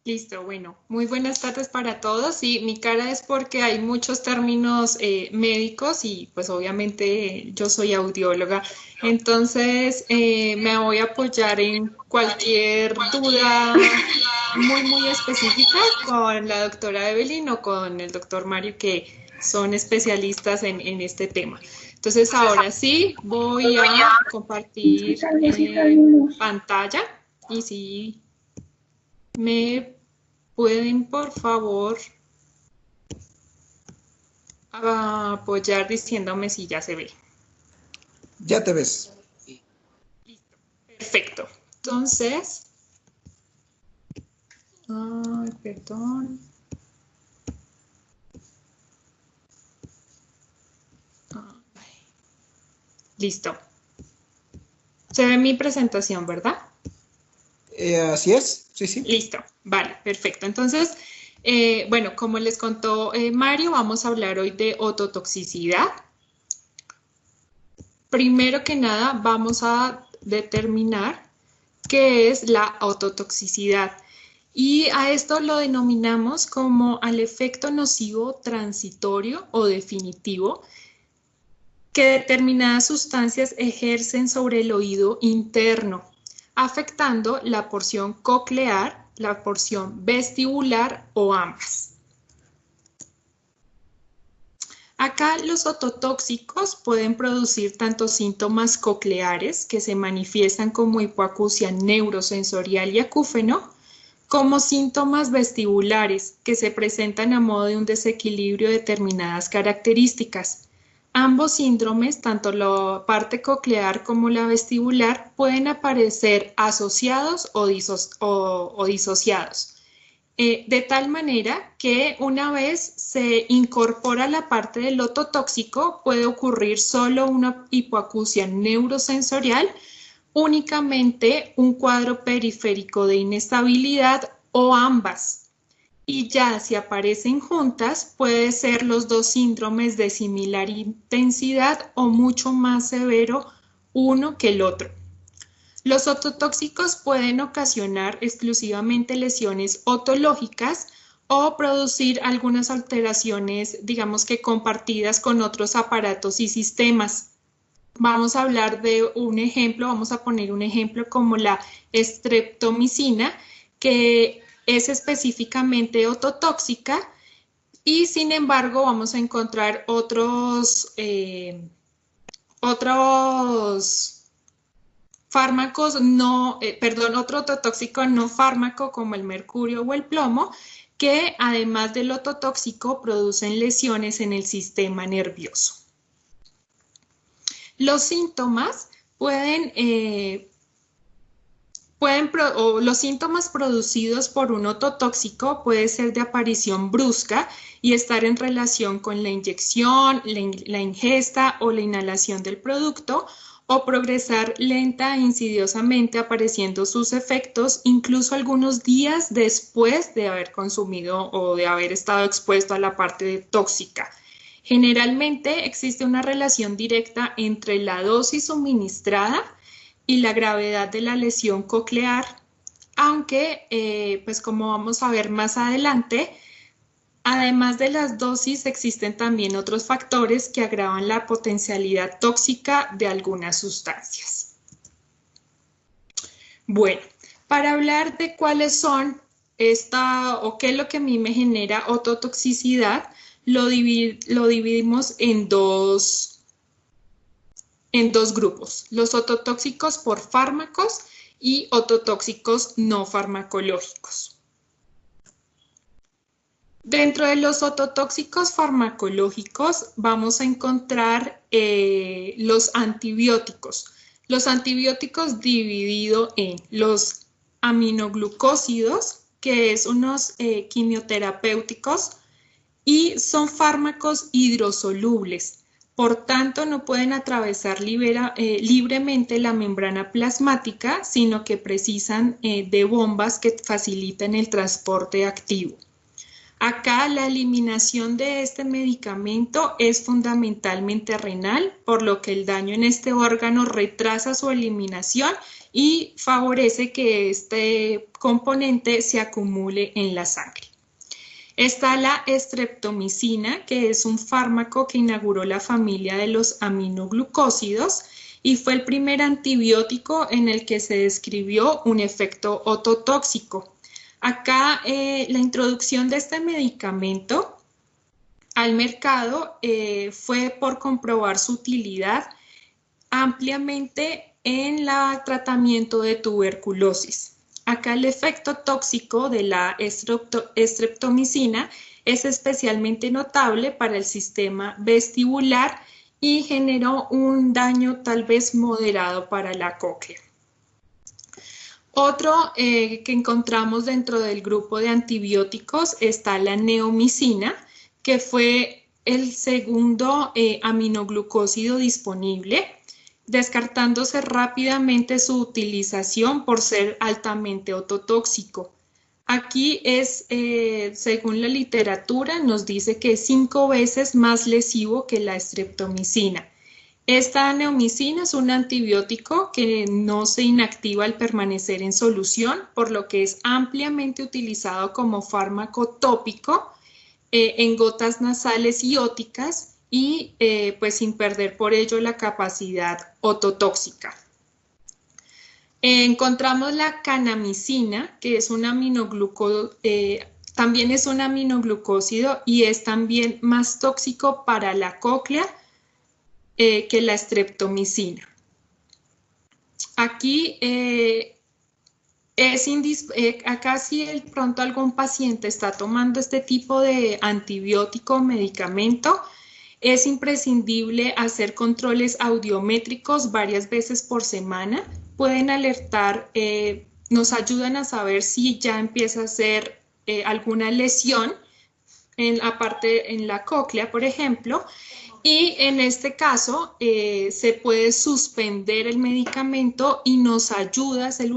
Listo, bueno, muy buenas tardes para todos. Sí, mi cara es porque hay muchos términos médicos y pues obviamente yo soy audióloga, entonces me voy a apoyar en cualquier duda muy específica con la doctora Evelyn o con el doctor Mario que son especialistas en este tema. Entonces ahora sí voy a compartir pantalla y si me pueden, por favor, apoyar diciéndome si ya se ve. Ya te ves. Listo. Perfecto. Entonces, ay, perdón. Ay, listo. Se ve mi presentación, ¿verdad? Así es, sí, sí. Listo. Vale, perfecto. Entonces, bueno, como les contó Mario, vamos a hablar hoy de ototoxicidad. Primero que nada, vamos a determinar qué es la ototoxicidad. Y a esto lo denominamos como al efecto nocivo transitorio o definitivo que determinadas sustancias ejercen sobre el oído interno, afectando la porción coclear, la porción vestibular o ambas. Acá los ototóxicos pueden producir tanto síntomas cocleares que se manifiestan como hipoacusia neurosensorial y acúfeno, como síntomas vestibulares que se presentan a modo de un desequilibrio de determinadas características. Ambos síndromes, tanto la parte coclear como la vestibular, pueden aparecer asociados o disociados. De tal manera que una vez se incorpora la parte del ototóxico, puede ocurrir solo una hipoacusia neurosensorial, únicamente un cuadro periférico de inestabilidad o ambas. Y ya si aparecen juntas, puede ser los dos síndromes de similar intensidad o mucho más severo uno que el otro. Los ototóxicos pueden ocasionar exclusivamente lesiones otológicas o producir algunas alteraciones, digamos que compartidas con otros aparatos y sistemas. Vamos a hablar de un ejemplo, vamos a poner un ejemplo como la streptomicina, que es específicamente ototóxica y sin embargo vamos a encontrar otros fármacos no, perdón, otro ototóxico no fármaco como el mercurio o el plomo, que además del ototóxico producen lesiones en el sistema nervioso. Los síntomas los síntomas producidos por un ototóxico puede ser de aparición brusca y estar en relación con la inyección, la ingesta o la inhalación del producto, o progresar lenta e insidiosamente apareciendo sus efectos incluso algunos días después de haber consumido o de haber estado expuesto a la parte tóxica. Generalmente existe una relación directa entre la dosis suministrada y la gravedad de la lesión coclear, aunque, pues como vamos a ver más adelante, además de las dosis existen también otros factores que agravan la potencialidad tóxica de algunas sustancias. Bueno, para hablar de cuáles son o qué es lo que a mí me genera ototoxicidad, lo dividimos en dos grupos, los ototóxicos por fármacos y ototóxicos no farmacológicos. Dentro de los ototóxicos farmacológicos vamos a encontrar los antibióticos. Los antibióticos dividido en los aminoglucósidos, que es unos quimioterapéuticos, y son fármacos hidrosolubles. Por tanto, no pueden atravesar libremente la membrana plasmática, sino que precisan de bombas que faciliten el transporte activo. Acá la eliminación de este medicamento es fundamentalmente renal, por lo que el daño en este órgano retrasa su eliminación y favorece que este componente se acumule en la sangre. Está la estreptomicina, que es un fármaco que inauguró la familia de los aminoglucósidos y fue el primer antibiótico en el que se describió un efecto ototóxico. Acá la introducción de este medicamento al mercado fue por comprobar su utilidad ampliamente en el tratamiento de tuberculosis. Acá el efecto tóxico de la estreptomicina es especialmente notable para el sistema vestibular y generó un daño tal vez moderado para la cóclea. Otro que encontramos dentro del grupo de antibióticos está la neomicina, que fue el segundo aminoglucósido disponible, descartándose rápidamente su utilización por ser altamente ototóxico. Aquí es, según la literatura, nos dice que es 5 veces más lesivo que la estreptomicina. Esta neomicina es un antibiótico que no se inactiva al permanecer en solución, por lo que es ampliamente utilizado como fármaco tópico en gotas nasales y óticas y pues sin perder por ello la capacidad ototóxica. Encontramos la canamicina, que es un también es un aminoglucósido y es también más tóxico para la cóclea que la estreptomicina. Aquí acá si de pronto algún paciente está tomando este tipo de antibiótico o medicamento, es imprescindible hacer controles audiométricos varias veces por semana. Pueden alertar, nos ayudan a saber si ya empieza a hacer alguna lesión en la cóclea, por ejemplo. Y en este caso se puede suspender el medicamento y nos ayuda, es el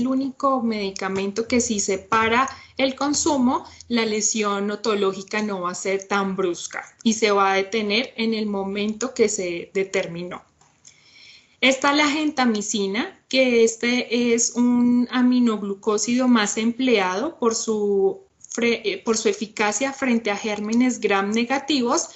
único medicamento que si se para el consumo, la lesión otológica no va a ser tan brusca y se va a detener en el momento que se determinó. Está la gentamicina, que este es un aminoglucósido más empleado por su eficacia frente a gérmenes gram negativos,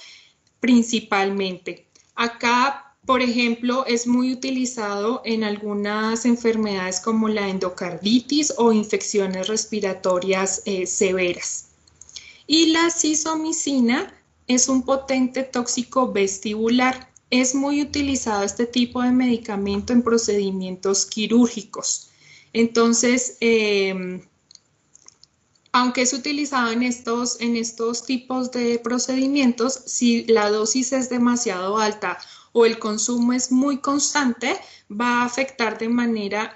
principalmente. Acá, por ejemplo, es muy utilizado en algunas enfermedades como la endocarditis o infecciones respiratorias severas. Y la sizomicina es un potente tóxico vestibular. Es muy utilizado este tipo de medicamento en procedimientos quirúrgicos. Entonces, aunque es utilizado en estos tipos de procedimientos, si la dosis es demasiado alta o el consumo es muy constante, va a afectar de manera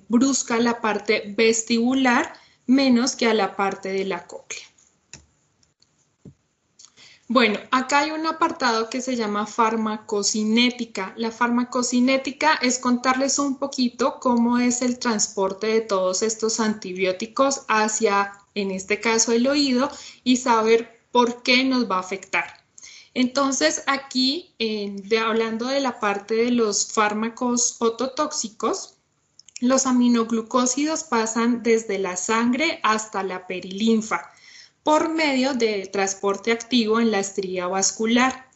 brusca la parte vestibular menos que a la parte de la cóclea. Bueno, acá hay un apartado que se llama farmacocinética. La farmacocinética es contarles un poquito cómo es el transporte de todos estos antibióticos hacia, en este caso, el oído y saber por qué nos va a afectar. Entonces, aquí, hablando de la parte de los fármacos ototóxicos, los aminoglucósidos pasan desde la sangre hasta la perilinfa, por medio del transporte activo en la estría vascular.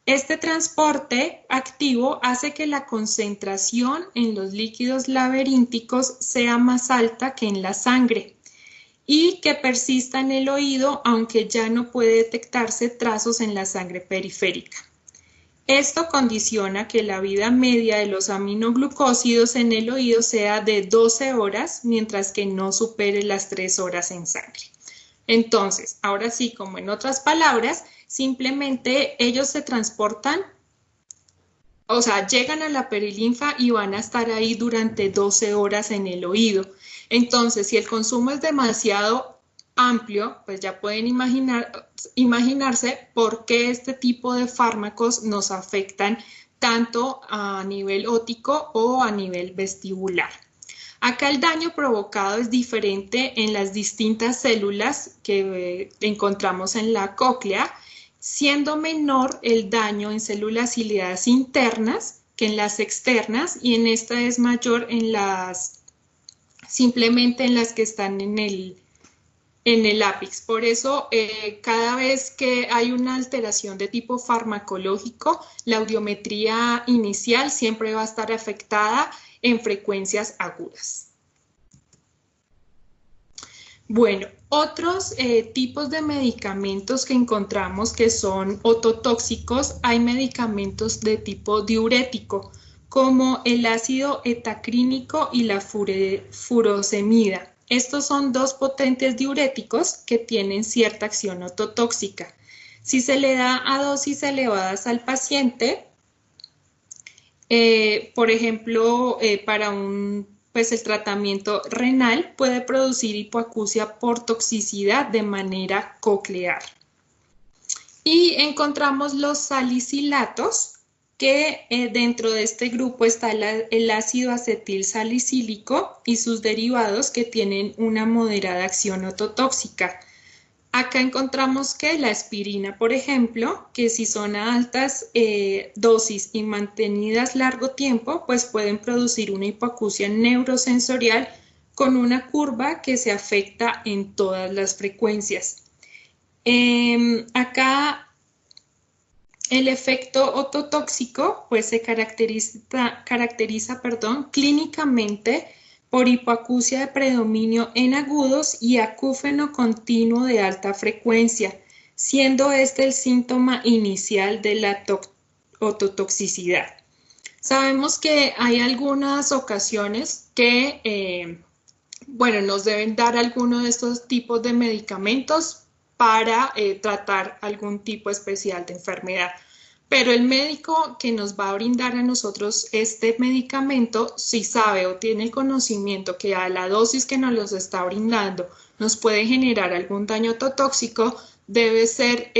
Este transporte activo hace que la concentración en los líquidos laberínticos sea más alta que en la sangre y que persista en el oído aunque ya no puede detectarse trazos en la sangre periférica. Esto condiciona que la vida media de los aminoglucósidos en el oído sea de 12 horas, mientras que no supere las 3 horas en sangre. Entonces, ahora sí, como en otras palabras, simplemente ellos se transportan, o sea, llegan a la perilinfa y van a estar ahí durante 12 horas en el oído. Entonces, si el consumo es demasiado amplio, pues ya pueden imaginarse por qué este tipo de fármacos nos afectan tanto a nivel óptico o a nivel vestibular. Acá el daño provocado es diferente en las distintas células que encontramos en la cóclea, siendo menor el daño en células ciliadas internas que en las externas, y en esta es mayor en simplemente en las que están en el ápice. Por eso, cada vez que hay una alteración de tipo farmacológico, la audiometría inicial siempre va a estar afectada en frecuencias agudas. Bueno, otros tipos de medicamentos que encontramos que son ototóxicos, hay medicamentos de tipo diurético, como el ácido etacrínico y la furosemida. Estos son dos potentes diuréticos que tienen cierta acción ototóxica. Si se le da a dosis elevadas al paciente, por ejemplo, para el tratamiento renal puede producir hipoacusia por toxicidad de manera coclear. Y encontramos los salicilatos, que dentro de este grupo está el ácido acetil salicílico y sus derivados que tienen una moderada acción ototóxica. Acá encontramos que la aspirina, por ejemplo, que si son a altas dosis y mantenidas largo tiempo, pues pueden producir una hipoacusia neurosensorial con una curva que se afecta en todas las frecuencias. Acá el efecto ototóxico pues se caracteriza clínicamente por hipoacusia de predominio en agudos y acúfeno continuo de alta frecuencia, siendo este el síntoma inicial de la ototoxicidad. Sabemos que hay algunas ocasiones que nos deben dar alguno de estos tipos de medicamentos para tratar algún tipo especial de enfermedad. Pero el médico que nos va a brindar a nosotros este medicamento, si sabe o tiene el conocimiento que a la dosis que nos los está brindando nos puede generar algún daño ototóxico, debe ser,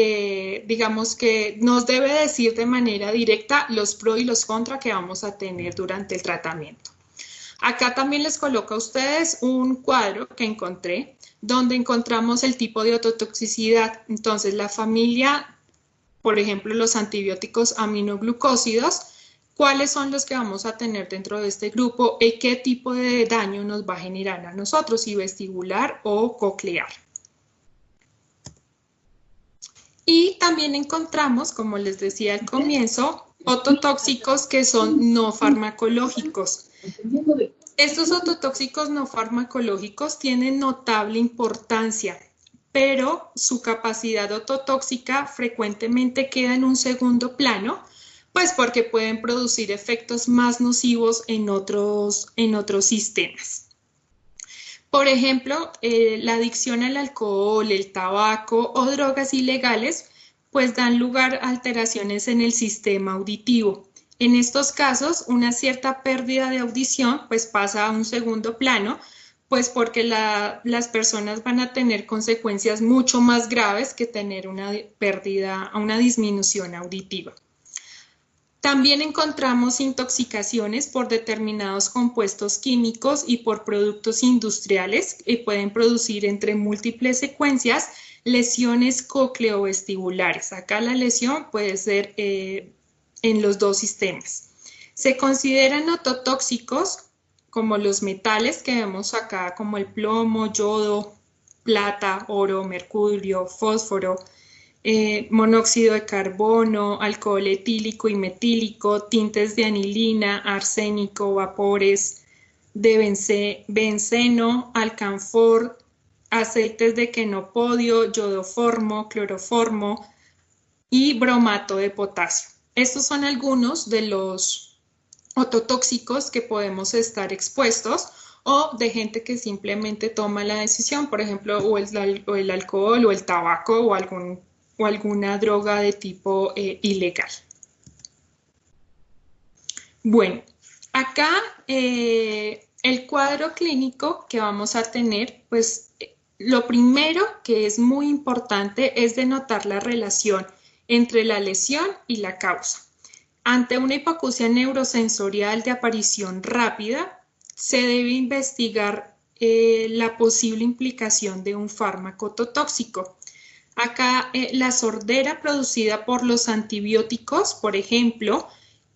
digamos que nos debe decir de manera directa los pros y los contras que vamos a tener durante el tratamiento. Acá también les coloco a ustedes un cuadro que encontré, donde encontramos el tipo de ototoxicidad. Entonces, la familia, por ejemplo, los antibióticos aminoglucósidos, ¿cuáles son los que vamos a tener dentro de este grupo y qué tipo de daño nos va a generar a nosotros, si vestibular o coclear? Y también encontramos, como les decía al comienzo, ototóxicos que son no farmacológicos. Estos ototóxicos no farmacológicos tienen notable importancia, pero su capacidad ototóxica frecuentemente queda en un segundo plano, pues porque pueden producir efectos más nocivos en otros sistemas. Por ejemplo, la adicción al alcohol, el tabaco o drogas ilegales, pues dan lugar a alteraciones en el sistema auditivo. En estos casos, una cierta pérdida de audición pues pasa a un segundo plano, pues porque las personas van a tener consecuencias mucho más graves que tener una disminución auditiva. También encontramos intoxicaciones por determinados compuestos químicos y por productos industriales que pueden producir entre múltiples secuencias lesiones cocleovestibulares. Acá la lesión puede ser en los dos sistemas. Se consideran ototóxicos como los metales que vemos acá, como el plomo, yodo, plata, oro, mercurio, fósforo, monóxido de carbono, alcohol etílico y metílico, tintes de anilina, arsénico, vapores de benceno, alcanfor, aceites de quenopodio, yodoformo, cloroformo y bromato de potasio. Estos son algunos de los ototóxicos que podemos estar expuestos o de gente que simplemente toma la decisión, por ejemplo, o el alcohol o el tabaco o alguna droga de tipo ilegal. Bueno, acá el cuadro clínico que vamos a tener, pues lo primero que es muy importante es denotar la relación entre la lesión y la causa. Ante una hipoacusia neurosensorial de aparición rápida, se debe investigar la posible implicación de un fármaco ototóxico. Acá la sordera producida por los antibióticos, por ejemplo,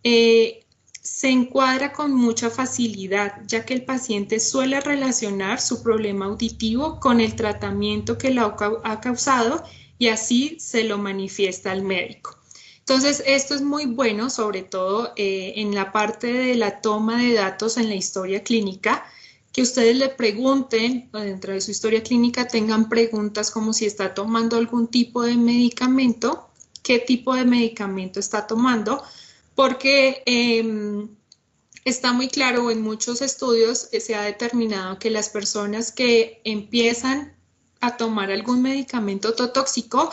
se encuadra con mucha facilidad, ya que el paciente suele relacionar su problema auditivo con el tratamiento que lo ha causado y así se lo manifiesta al médico. Entonces, esto es muy bueno, sobre todo en la parte de la toma de datos en la historia clínica, que ustedes le pregunten, dentro de su historia clínica tengan preguntas como si está tomando algún tipo de medicamento, qué tipo de medicamento está tomando, porque está muy claro, en muchos estudios se ha determinado que las personas que empiezan a tomar algún medicamento ototóxico,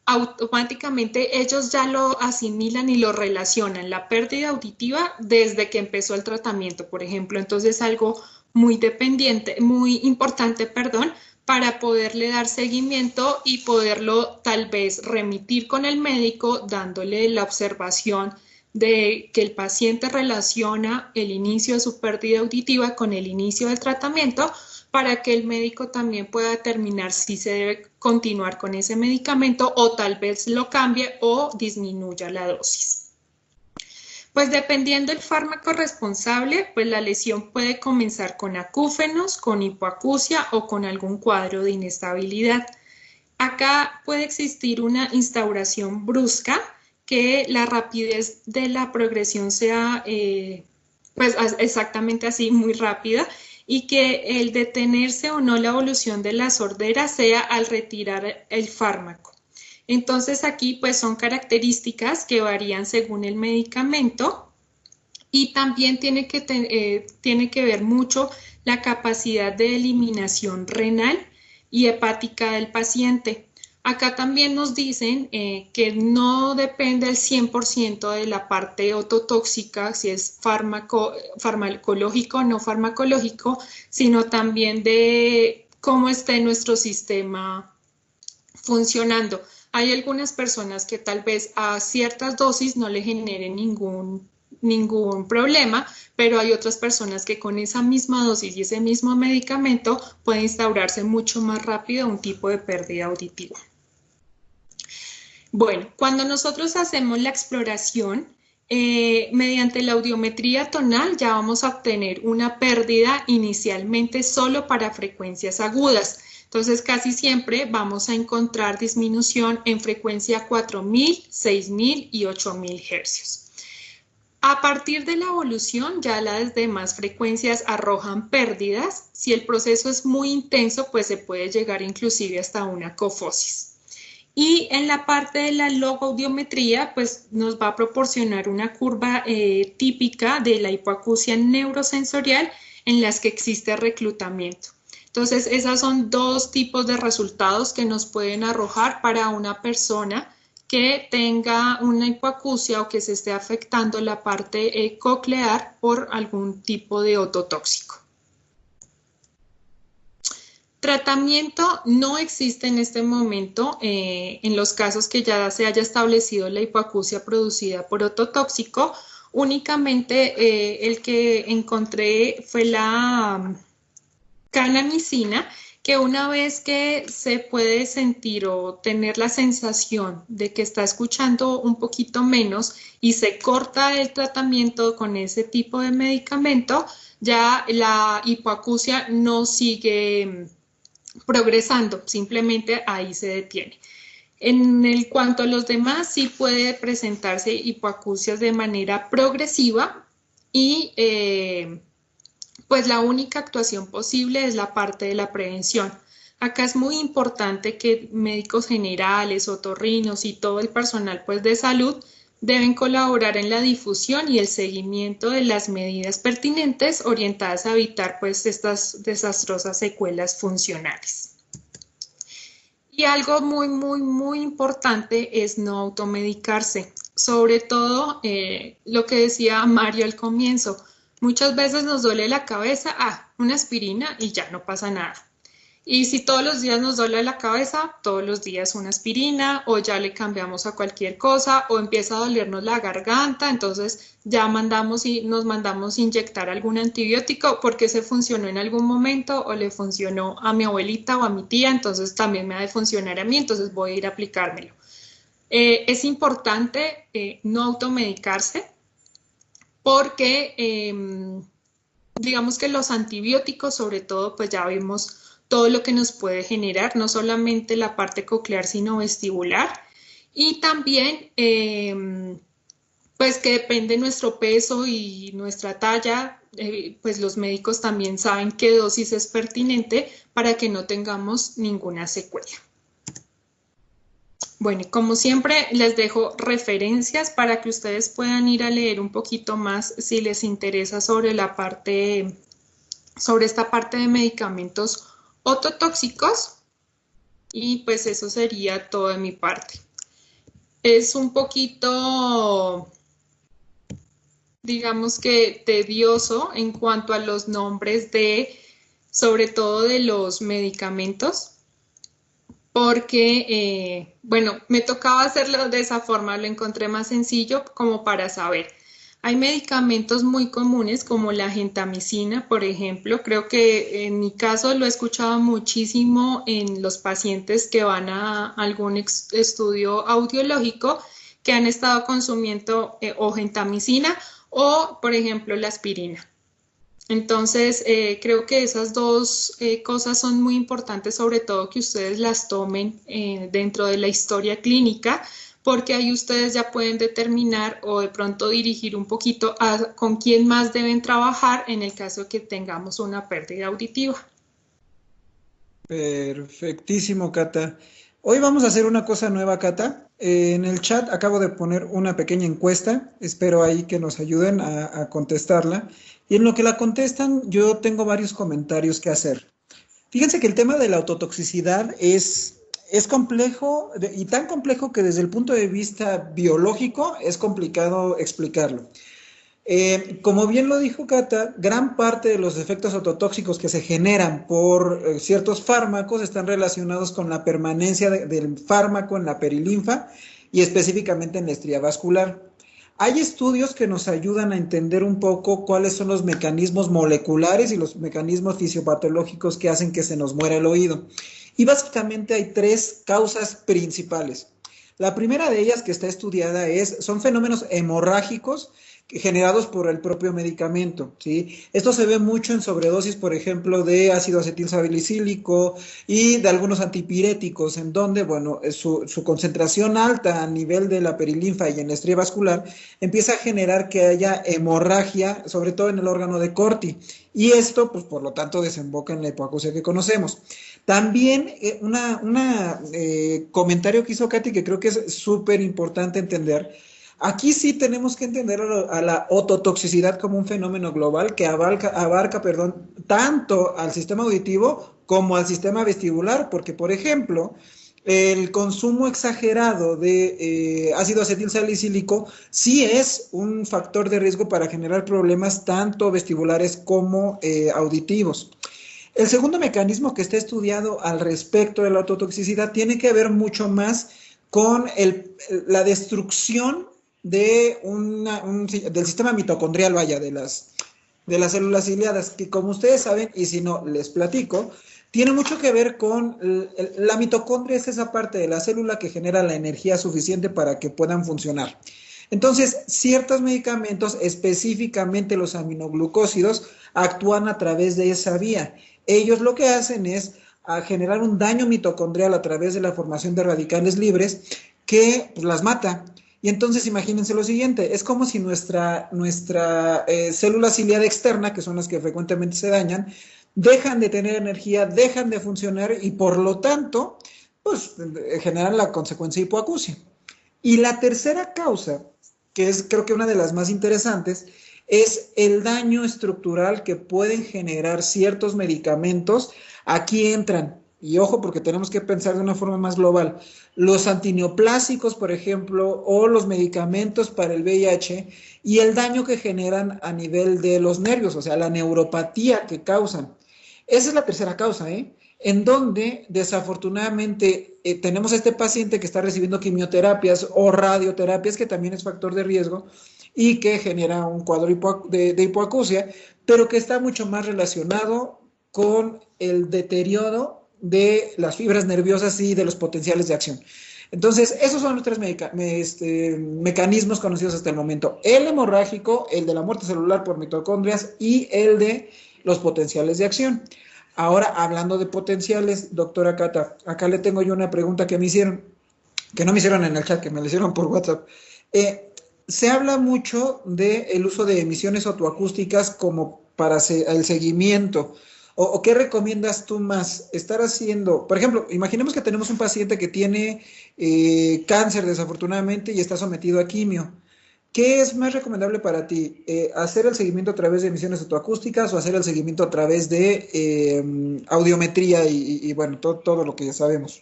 automáticamente ellos ya lo asimilan y lo relacionan, la pérdida auditiva desde que empezó el tratamiento, por ejemplo. Entonces, algo muy importante, para poderle dar seguimiento y poderlo tal vez remitir con el médico, dándole la observación de que el paciente relaciona el inicio de su pérdida auditiva con el inicio del tratamiento, para que el médico también pueda determinar si se debe continuar con ese medicamento o tal vez lo cambie o disminuya la dosis. Pues dependiendo del fármaco responsable, pues la lesión puede comenzar con acúfenos, con hipoacusia o con algún cuadro de inestabilidad. Acá puede existir una instauración brusca, que la rapidez de la progresión sea pues exactamente así, muy rápida, y que el detenerse o no la evolución de la sordera sea al retirar el fármaco. Entonces aquí pues son características que varían según el medicamento y también tiene que ver mucho la capacidad de eliminación renal y hepática del paciente. Acá también nos dicen que no depende al 100% de la parte ototóxica, si es farmacológico o no farmacológico, sino también de cómo esté nuestro sistema funcionando. Hay algunas personas que tal vez a ciertas dosis no le generen ningún problema, pero hay otras personas que con esa misma dosis y ese mismo medicamento puede instaurarse mucho más rápido un tipo de pérdida auditiva. Bueno, cuando nosotros hacemos la exploración, mediante la audiometría tonal ya vamos a obtener una pérdida inicialmente solo para frecuencias agudas. Entonces, casi siempre vamos a encontrar disminución en frecuencia 4000, 6000 y 8000 hercios. A partir de la evolución, ya las demás frecuencias arrojan pérdidas. Si el proceso es muy intenso, pues se puede llegar inclusive hasta una cofosis. Y en la parte de la logoaudiometría, pues nos va a proporcionar una curva típica de la hipoacusia neurosensorial en las que existe reclutamiento. Entonces, esos son dos tipos de resultados que nos pueden arrojar para una persona que tenga una hipoacusia o que se esté afectando la parte coclear por algún tipo de ototóxico. Tratamiento no existe en este momento en los casos que ya se haya establecido la hipoacusia producida por ototóxico. Únicamente el que encontré fue la kanamicina, que una vez que se puede sentir o tener la sensación de que está escuchando un poquito menos y se corta el tratamiento con ese tipo de medicamento, ya la hipoacusia no sigue progresando, simplemente ahí se detiene. En cuanto a los demás, sí puede presentarse hipoacusias de manera progresiva y pues la única actuación posible es la parte de la prevención. Acá es muy importante que médicos generales, otorrinos y todo el personal pues de salud deben colaborar en la difusión y el seguimiento de las medidas pertinentes orientadas a evitar pues estas desastrosas secuelas funcionales. Y algo muy importante es no automedicarse, sobre todo lo que decía Mario al comienzo. Muchas veces nos duele la cabeza, una aspirina y ya no pasa nada. Y si todos los días nos duele la cabeza, todos los días una aspirina o ya le cambiamos a cualquier cosa o empieza a dolernos la garganta, entonces ya nos mandamos inyectar algún antibiótico porque se funcionó en algún momento o le funcionó a mi abuelita o a mi tía, entonces también me ha de funcionar a mí, entonces voy a ir a aplicármelo. Es importante no automedicarse porque digamos que los antibióticos, sobre todo, pues ya vimos todo lo que nos puede generar, no solamente la parte coclear, sino vestibular. Y también, pues que depende de nuestro peso y nuestra talla, pues los médicos también saben qué dosis es pertinente para que no tengamos ninguna secuela. Bueno, y como siempre, les dejo referencias para que ustedes puedan ir a leer un poquito más si les interesa sobre esta parte de medicamentos ototóxicos, y pues eso sería todo de mi parte. Es un poquito, digamos que tedioso en cuanto a los nombres sobre todo de los medicamentos, porque, bueno, me tocaba hacerlo de esa forma, lo encontré más sencillo como para saber. Hay medicamentos muy comunes como la gentamicina, por ejemplo. Creo que en mi caso lo he escuchado muchísimo en los pacientes que van a algún estudio audiológico que han estado consumiendo o gentamicina o, por ejemplo, la aspirina. Entonces, creo que esas dos cosas son muy importantes, sobre todo que ustedes las tomen dentro de la historia clínica, porque ahí ustedes ya pueden determinar o de pronto dirigir un poquito con quién más deben trabajar en el caso que tengamos una pérdida auditiva. Perfectísimo, Cata. Hoy vamos a hacer una cosa nueva, Cata. En el chat acabo de poner una pequeña encuesta. Espero ahí que nos ayuden a contestarla. Y en lo que la contestan, yo tengo varios comentarios que hacer. Fíjense que el tema de la autotoxicidad es complejo y tan complejo que desde el punto de vista biológico es complicado explicarlo. Como bien lo dijo Cata, gran parte de los efectos ototóxicos que se generan por ciertos fármacos están relacionados con la permanencia del fármaco en la perilinfa y específicamente en la estría vascular. Hay estudios que nos ayudan a entender un poco cuáles son los mecanismos moleculares y los mecanismos fisiopatológicos que hacen que se nos muera el oído. Y básicamente hay tres causas principales. La primera de ellas que está estudiada son fenómenos hemorrágicos generados por el propio medicamento, ¿sí? Esto se ve mucho en sobredosis, por ejemplo, de ácido acetilsalicílico y de algunos antipiréticos, en donde, bueno, su concentración alta a nivel de la perilinfa y en la estría vascular empieza a generar que haya hemorragia, sobre todo en el órgano de Corti, y esto, pues, por lo tanto, desemboca en la hipoacusia que conocemos. También comentario que hizo Katy que creo que es súper importante entender. Aquí sí tenemos que entender a la ototoxicidad como un fenómeno global que abarca tanto al sistema auditivo como al sistema vestibular, porque, por ejemplo, el consumo exagerado de ácido acetilsalicílico sí es un factor de riesgo para generar problemas tanto vestibulares como auditivos. El segundo mecanismo que está estudiado al respecto de la ototoxicidad tiene que ver mucho más con la destrucción del sistema mitocondrial, de las células ciliadas, que como ustedes saben, y si no, les platico, tiene mucho que ver con la mitocondria. Es esa parte de la célula que genera la energía suficiente para que puedan funcionar. Entonces, ciertos medicamentos, específicamente los aminoglucósidos, actúan a través de esa vía. Ellos lo que hacen es generar un daño mitocondrial a través de la formación de radicales libres que pues, las mata. Y entonces imagínense lo siguiente, es como si nuestra célula ciliada externa, que son las que frecuentemente se dañan, dejan de tener energía, dejan de funcionar y por lo tanto, pues generan la consecuencia hipoacusia. Y la tercera causa, que es creo que una de las más interesantes, es el daño estructural que pueden generar ciertos medicamentos. Aquí entran, y ojo porque tenemos que pensar de una forma más global, los antineoplásicos, por ejemplo, o los medicamentos para el VIH y el daño que generan a nivel de los nervios, o sea, la neuropatía que causan. Esa es la tercera causa, ¿eh? en donde desafortunadamente tenemos a este paciente que está recibiendo quimioterapias o radioterapias, que también es factor de riesgo y que genera un cuadro de hipoacusia, pero que está mucho más relacionado con el deterioro de las fibras nerviosas y de los potenciales de acción. Entonces, esos son los tres mecanismos conocidos hasta el momento: el hemorrágico, el de la muerte celular por mitocondrias y el de los potenciales de acción. Ahora, hablando de potenciales, doctora Cata, acá le tengo yo una pregunta que me hicieron, que no me hicieron en el chat, que me la hicieron por WhatsApp. Se habla mucho del uso de emisiones otoacústicas como para el seguimiento. ¿O qué recomiendas tú más? Estar haciendo, por ejemplo, imaginemos que tenemos un paciente que tiene cáncer desafortunadamente y está sometido a quimio. ¿Qué es más recomendable para ti? ¿Hacer el seguimiento a través de emisiones otoacústicas o hacer el seguimiento a través de audiometría y bueno, todo lo que ya sabemos?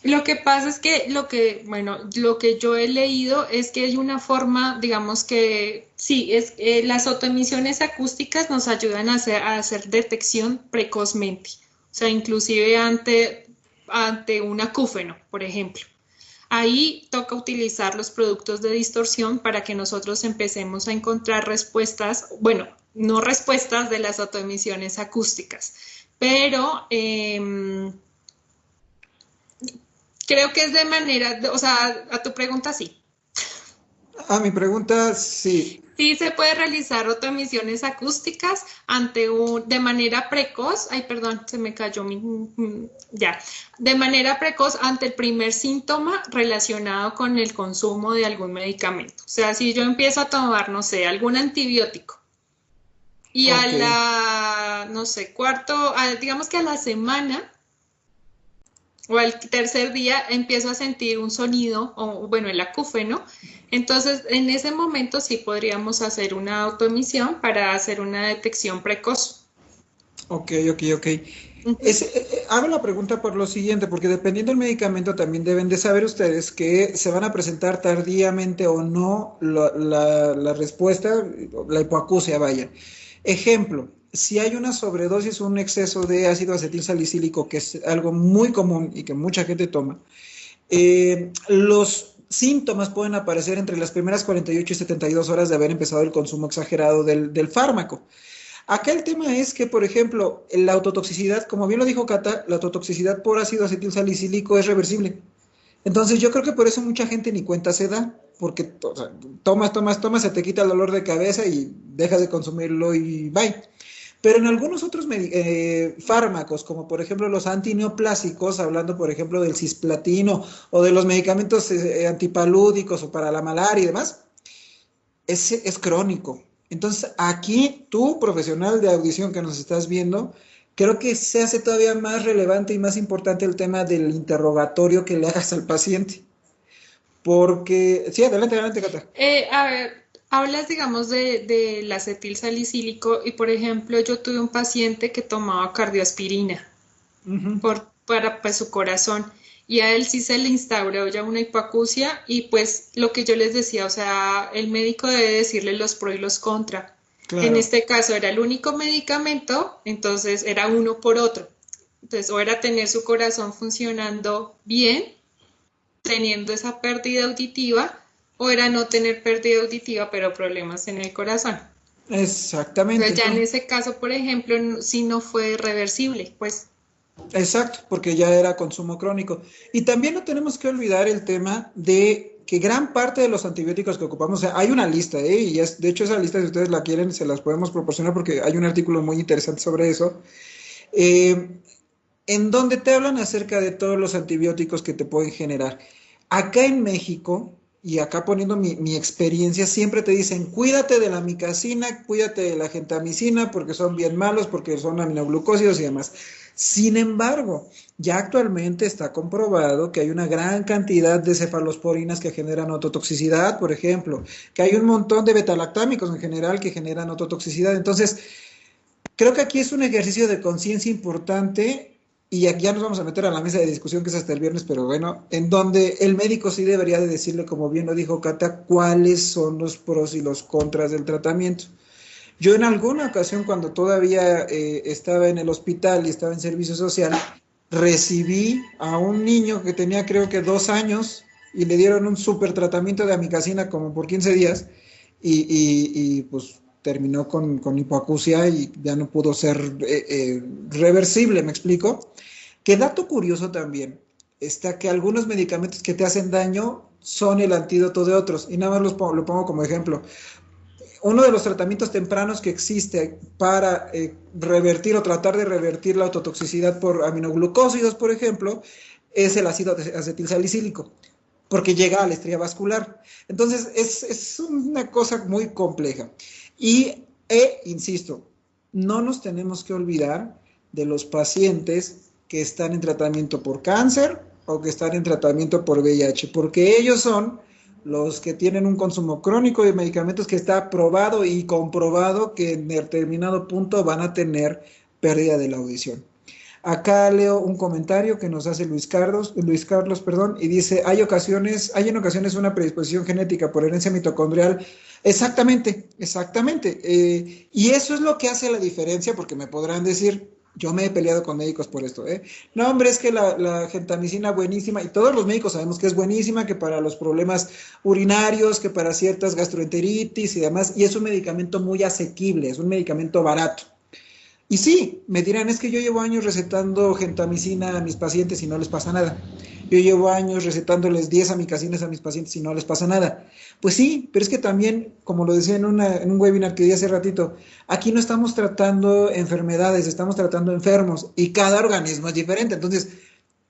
Lo que pasa es que lo que yo he leído es que hay una forma, digamos que sí, las autoemisiones acústicas nos ayudan a hacer detección precozmente, o sea, inclusive ante un acúfeno, por ejemplo. Ahí toca utilizar los productos de distorsión para que nosotros empecemos a encontrar respuestas, bueno, no respuestas de las autoemisiones acústicas, pero creo que es de manera, o sea, a tu pregunta sí. A mi pregunta, sí. Sí se puede realizar autoemisiones acústicas de manera precoz, ay perdón, se me cayó ya, de manera precoz ante el primer síntoma relacionado con el consumo de algún medicamento. O sea, si yo empiezo a tomar, no sé, algún antibiótico y a la, no sé, digamos que a la semana o al tercer día empiezo a sentir un sonido, o bueno, el acúfeno, entonces en ese momento sí podríamos hacer una autoemisión para hacer una detección precoz. Ok. Hago la pregunta por lo siguiente, porque dependiendo del medicamento también deben de saber ustedes que se van a presentar tardíamente o no la respuesta, la hipoacusia, vaya. Ejemplo, si hay una sobredosis o un exceso de ácido acetilsalicílico, que es algo muy común y que mucha gente toma, los síntomas pueden aparecer entre las primeras 48 y 72 horas de haber empezado el consumo exagerado del fármaco. Acá el tema es que, por ejemplo, la autotoxicidad, como bien lo dijo Cata, la autotoxicidad por ácido acetilsalicílico es reversible. Entonces yo creo que por eso mucha gente ni cuenta se da, porque o sea, tomas, se te quita el dolor de cabeza y dejas de consumirlo y bye. Pero en algunos otros fármacos, como por ejemplo los antineoplásicos, hablando por ejemplo del cisplatino o de los medicamentos antipalúdicos o para la malaria y demás, es crónico. Entonces aquí tú, profesional de audición que nos estás viendo, creo que se hace todavía más relevante y más importante el tema del interrogatorio que le hagas al paciente. Porque, sí, adelante, Cata. A ver, hablas, digamos, del acetil salicílico y, por ejemplo, yo tuve un paciente que tomaba cardioaspirina para pues, su corazón y a él sí se le instauró ya una hipoacusia y pues lo que yo les decía, o sea, el médico debe decirle los pros y los contra. Claro. En este caso era el único medicamento, entonces era uno por otro. Entonces, o era tener su corazón funcionando bien, teniendo esa pérdida auditiva, o era no tener pérdida auditiva, pero problemas en el corazón. Exactamente. Entonces, ya en ese caso, por ejemplo, sí no fue reversible, pues. Exacto, porque ya era consumo crónico. Y también no tenemos que olvidar el tema de que gran parte de los antibióticos que ocupamos, o sea, hay una lista, y de hecho esa lista, si ustedes la quieren, se las podemos proporcionar porque hay un artículo muy interesante sobre eso, en donde te hablan acerca de todos los antibióticos que te pueden generar. Acá en México, y acá poniendo mi experiencia, siempre te dicen, cuídate de la micacina, cuídate de la gentamicina, porque son bien malos, porque son aminoglucósidos y demás. Sin embargo, ya actualmente está comprobado que hay una gran cantidad de cefalosporinas que generan ototoxicidad, por ejemplo, que hay un montón de betalactámicos en general que generan ototoxicidad. Entonces, creo que aquí es un ejercicio de conciencia importante. Y aquí ya nos vamos a meter a la mesa de discusión que es hasta el viernes, pero bueno, en donde el médico sí debería de decirle, como bien lo dijo Cata, cuáles son los pros y los contras del tratamiento. Yo en alguna ocasión, cuando todavía estaba en el hospital y estaba en servicio social, recibí a un niño que tenía creo que 2 años y le dieron un súper tratamiento de amicacina como por 15 días pues terminó con hipoacusia y ya no pudo ser reversible, ¿me explico? Que dato curioso también está que algunos medicamentos que te hacen daño son el antídoto de otros, y nada más lo pongo como ejemplo. Uno de los tratamientos tempranos que existe para revertir o tratar de revertir la autotoxicidad por aminoglucósidos, por ejemplo, es el ácido acetilsalicílico, porque llega a la estrella vascular. Entonces, es una cosa muy compleja. Insisto, no nos tenemos que olvidar de los pacientes que están en tratamiento por cáncer o que están en tratamiento por VIH, porque ellos son los que tienen un consumo crónico de medicamentos que está probado y comprobado que en determinado punto van a tener pérdida de la audición. Acá leo un comentario que nos hace Luis Carlos, y dice, hay en ocasiones una predisposición genética por herencia mitocondrial. Exactamente. Y eso es lo que hace la diferencia, porque me podrán decir, yo me he peleado con médicos por esto, ¿eh? No, hombre, es que la gentamicina buenísima, y todos los médicos sabemos que es buenísima, que para los problemas urinarios, que para ciertas gastroenteritis y demás, y es un medicamento muy asequible, es un medicamento barato. Y sí, me dirán, es que yo llevo años recetando gentamicina a mis pacientes y no les pasa nada. Yo llevo años recetándoles 10 amicacinas a mis pacientes y no les pasa nada. Pues sí, pero es que también, como lo decía en un webinar que di hace ratito, aquí no estamos tratando enfermedades, estamos tratando enfermos y cada organismo es diferente. Entonces,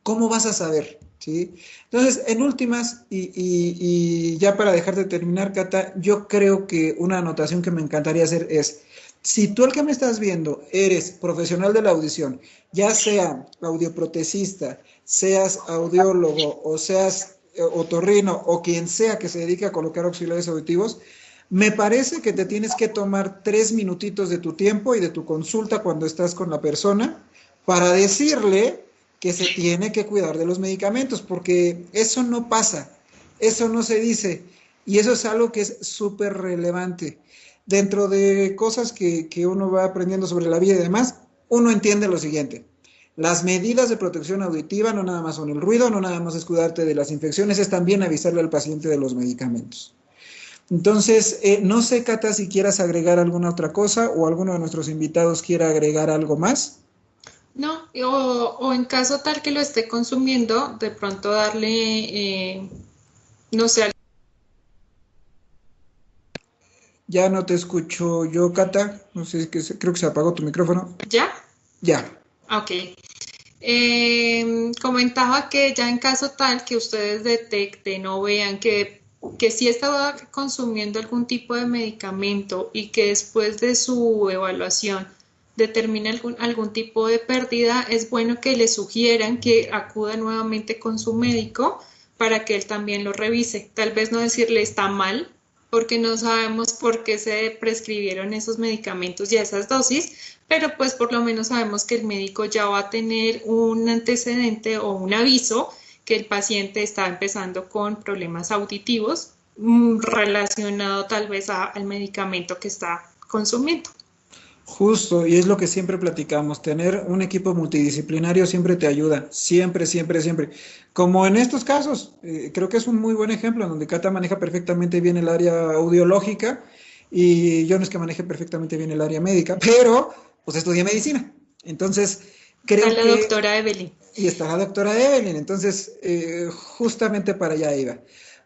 ¿cómo vas a saber? ¿Sí? Entonces, en últimas, y ya para dejar de terminar, Cata, yo creo que una anotación que me encantaría hacer es, si tú el que me estás viendo eres profesional de la audición, ya sea audioprotesista, seas audiólogo o seas otorrino o quien sea que se dedique a colocar auxiliares auditivos, me parece que te tienes que tomar 3 minutitos de tu tiempo y de tu consulta cuando estás con la persona para decirle que se tiene que cuidar de los medicamentos, porque eso no pasa, eso no se dice, y eso es algo que es súper relevante. Dentro de cosas que uno va aprendiendo sobre la vida y demás, uno entiende lo siguiente. Las medidas de protección auditiva no nada más son el ruido, no nada más es cuidarte de las infecciones, es también avisarle al paciente de los medicamentos. Entonces, no sé, Cata, si quieras agregar alguna otra cosa o alguno de nuestros invitados quiera agregar algo más. No, o en caso tal que lo esté consumiendo, de pronto darle, no sé. Ya no te escucho yo, Cata. No sé, creo que se apagó tu micrófono. ¿Ya? Ya. Ok. Comentaba que ya en caso tal que ustedes detecten o vean que sí estaba consumiendo algún tipo de medicamento y que después de su evaluación determine algún tipo de pérdida, es bueno que le sugieran que acuda nuevamente con su médico para que él también lo revise. Tal vez no decirle está mal, porque no sabemos por qué se prescribieron esos medicamentos y esas dosis, pero pues por lo menos sabemos que el médico ya va a tener un antecedente o un aviso que el paciente está empezando con problemas auditivos relacionado tal vez al medicamento que está consumiendo. Justo, y es lo que siempre platicamos, tener un equipo multidisciplinario siempre te ayuda, siempre, siempre, siempre. Como en estos casos, creo que es un muy buen ejemplo en donde Cata maneja perfectamente bien el área audiológica y yo no es que maneje perfectamente bien el área médica, pero pues estudié medicina. Entonces, creo Está la que... doctora Evelyn. Y está la doctora Evelyn, entonces justamente para allá iba.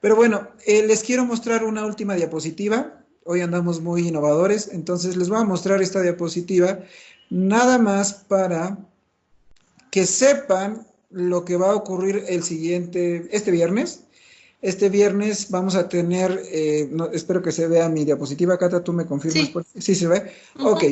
Pero bueno, les quiero mostrar una última diapositiva. Hoy andamos muy innovadores, entonces les voy a mostrar esta diapositiva nada más para que sepan lo que va a ocurrir este viernes. Este viernes vamos a tener, espero que se vea mi diapositiva, Cata, tú me confirmas. Sí. Sí se ve. Ok.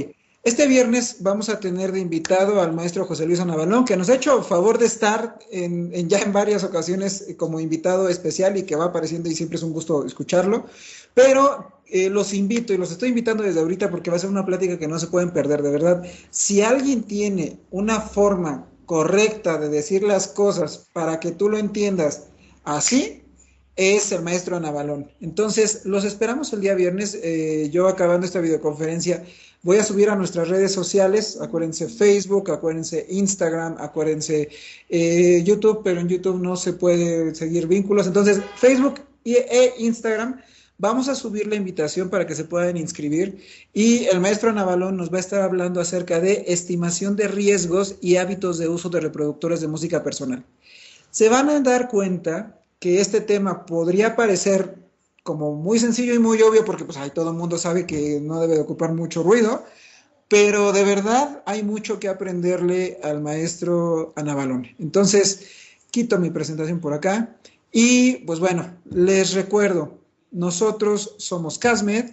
Este viernes vamos a tener de invitado al maestro José Luis Anabalón, que nos ha hecho favor de estar ya en varias ocasiones como invitado especial y que va apareciendo y siempre es un gusto escucharlo. Pero los invito y los estoy invitando desde ahorita porque va a ser una plática que no se pueden perder, de verdad. Si alguien tiene una forma correcta de decir las cosas para que tú lo entiendas así, es el maestro Navalón. Entonces, los esperamos el día viernes. Yo acabando esta videoconferencia voy a subir a nuestras redes sociales. Acuérdense Facebook, acuérdense Instagram, acuérdense YouTube, pero en YouTube no se puede seguir vínculos. Entonces, Facebook e Instagram. Vamos a subir la invitación para que se puedan inscribir y el maestro Navalón nos va a estar hablando acerca de estimación de riesgos y hábitos de uso de reproductores de música personal. Se van a dar cuenta que este tema podría parecer como muy sencillo y muy obvio porque pues ahí todo el mundo sabe que no debe de ocupar mucho ruido, pero de verdad hay mucho que aprenderle al maestro Navalón. Entonces, quito mi presentación por acá y pues bueno, les recuerdo, nosotros somos Casmed.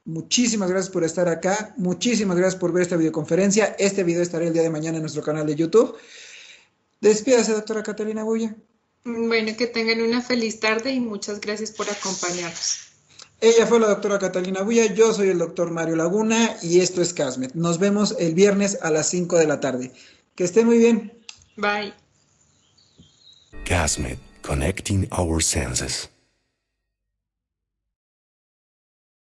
Muchísimas gracias por estar acá. Muchísimas gracias por ver esta videoconferencia. Este video estará el día de mañana en nuestro canal de YouTube. Despídase, doctora Catalina Bulla. Bueno, que tengan una feliz tarde y muchas gracias por acompañarnos. Ella fue la doctora Catalina Bulla, yo soy el doctor Mario Laguna y esto es Casmed. Nos vemos el viernes a las 5 de la tarde. Que estén muy bien. Bye. Casmed, connecting our senses.